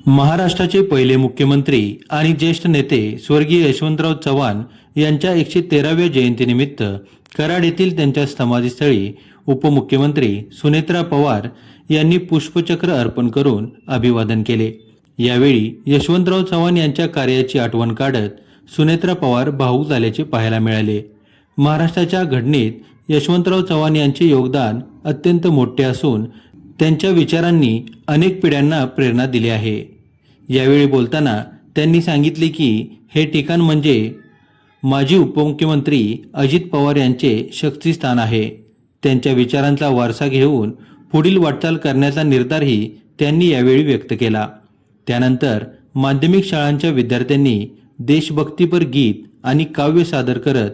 महाराष्ट्राचे पहिले मुख्यमंत्री आणि ज्येष्ठ नेते स्वर्गीय यशवंतराव चव्हाण यांच्या 113व्या जयंतीनिमित्त कराड येथील त्यांच्या समाधीस्थळी उपमुख्यमंत्री सुनेत्रा पवार यांनी पुष्पचक्र अर्पण करून अभिवादन केले। यावेळी यशवंतराव चव्हाण यांच्या कार्याची आठवण काढत सुनेत्रा पवार भावूक झाल्याचे पाहायला मिळाले। महाराष्ट्राच्या घडणीत यशवंतराव चव्हाण यांचे योगदान अत्यंत मोठे असून त्यांच्या विचारांनी अनेक पिढ्यांना प्रेरणा दिली आहे। यावेळी बोलताना त्यांनी सांगितले की हे ठिकाण म्हणजे माजी उपमुख्यमंत्री अजित पवार यांचे शक्तिस्थान आहे। त्यांच्या विचारांचा वारसा घेऊन पुढील वाटचाल करण्याचा निर्धारही त्यांनी यावेळी व्यक्त केला। त्यानंतर माध्यमिक शाळांच्या विद्यार्थ्यांनी देशभक्तीपर गीत आणि काव्य सादर करत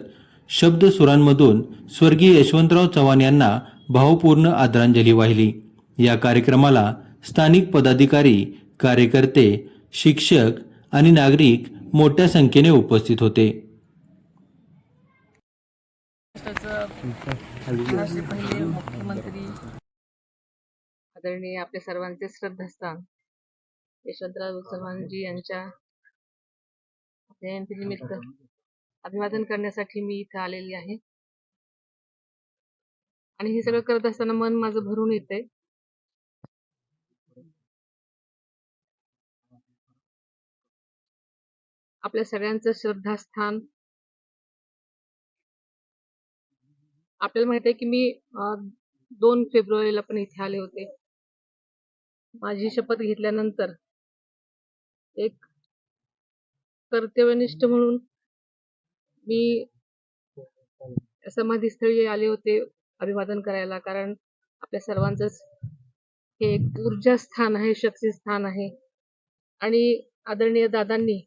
शब्द सुरांमधून स्वर्गीय यशवंतराव चव्हाण यांना भावपूर्ण आदरांजली वाहिली। या कार्यक्रमाला स्थानिक पदाधिकारी, कार्यकर्ते, शिक्षक आणि नागरिक मोठ्या संख्येने उपस्थित होते। पहिले मुख्यमंत्री आदरणीय आपल्या सर्वांचे श्रद्धास्थान यशवंतराव चव्हाणजी यांच्या जयंतीनिमित्त अभिवादन करण्यासाठी मी इथे आलेली आहे आणि हे सगळं करत असताना मन माझं भरून येते। आपल्या सगळ्यांचं श्रद्धास्थान आपल्याला माहित आहे की मी 2 फेब्रुवारीला पण इथे आले होते। माझी शपथ घेतल्यानंतर एक कर्तव्यनिष्ठ म्हणून मी समाधीस्थळी आले होते अभिवादन करायला, कारण आपल्या सर्वांचंच हे एक ऊर्जा स्थान आहे, शक्ती स्थान आहे। आणि आदरणीय दादांनी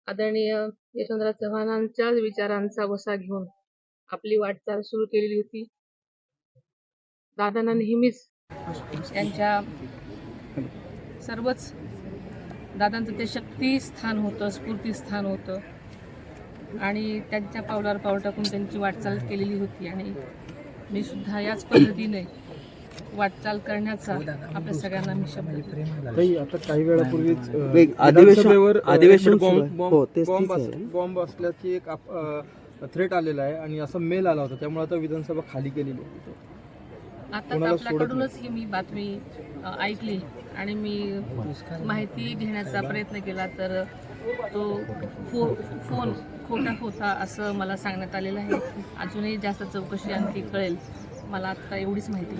आदरणीय यशवंतराव चव्हाणांच्या विचारांचा वसा घेऊन आपली वाटचाल सुरू केलेली होती। दादांना नेहमीच त्यांच्या सर्वच दादांचं ते शक्ती स्थान होतं, स्फूर्ती स्थान होतं आणि त्यांच्या पावलावर पाऊल टाकून त्यांची वाटचाल केलेली होती आणि मी सुद्धा याच पद्धतीने वाटचाल करण्याचा आपल्या सगळ्यांना मी शब्द देतो। आता काही वेळापूर्वीच अधिवेशन बॉम्ब असल्याची एक थ्रेट आलेला आहे आणि असा मेल आला होता, त्यामुळे आता विधानसभा खाली केलेली होती। आताच आपल्याकडूनच ही मी बातमी ऐकली आणि मी माहिती घेण्याचा प्रयत्न केला तर तो फोन खोटा होता असं मला सांगण्यात आलेलं आहे। अजूनही जास्त चौकशी आणखी कळेल, मला आता एवढीच माहिती।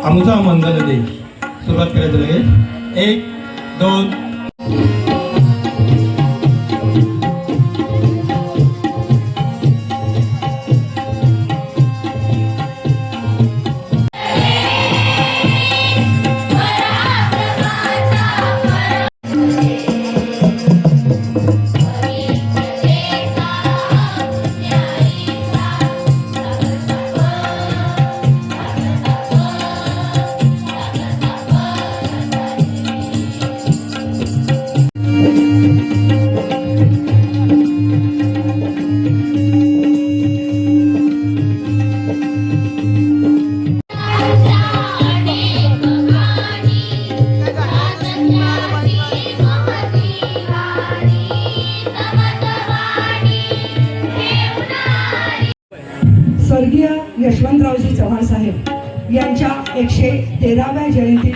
आमचा मंगल दे सुरुवात करायचं लगेच 1 2 स्वर्गीय यशवंतरावजी चव्हाण साहेब यांच्या 113व्या जयंती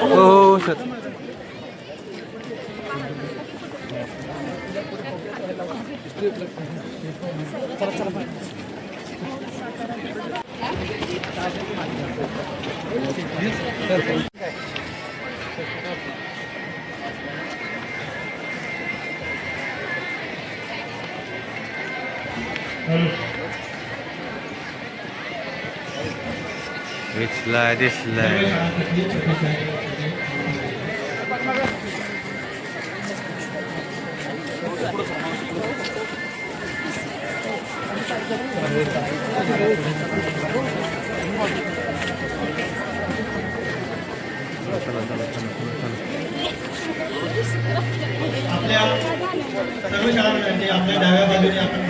हो सर. आपल्या सर्व शाळांमध्ये आपल्या डाव्या बाजूने आपण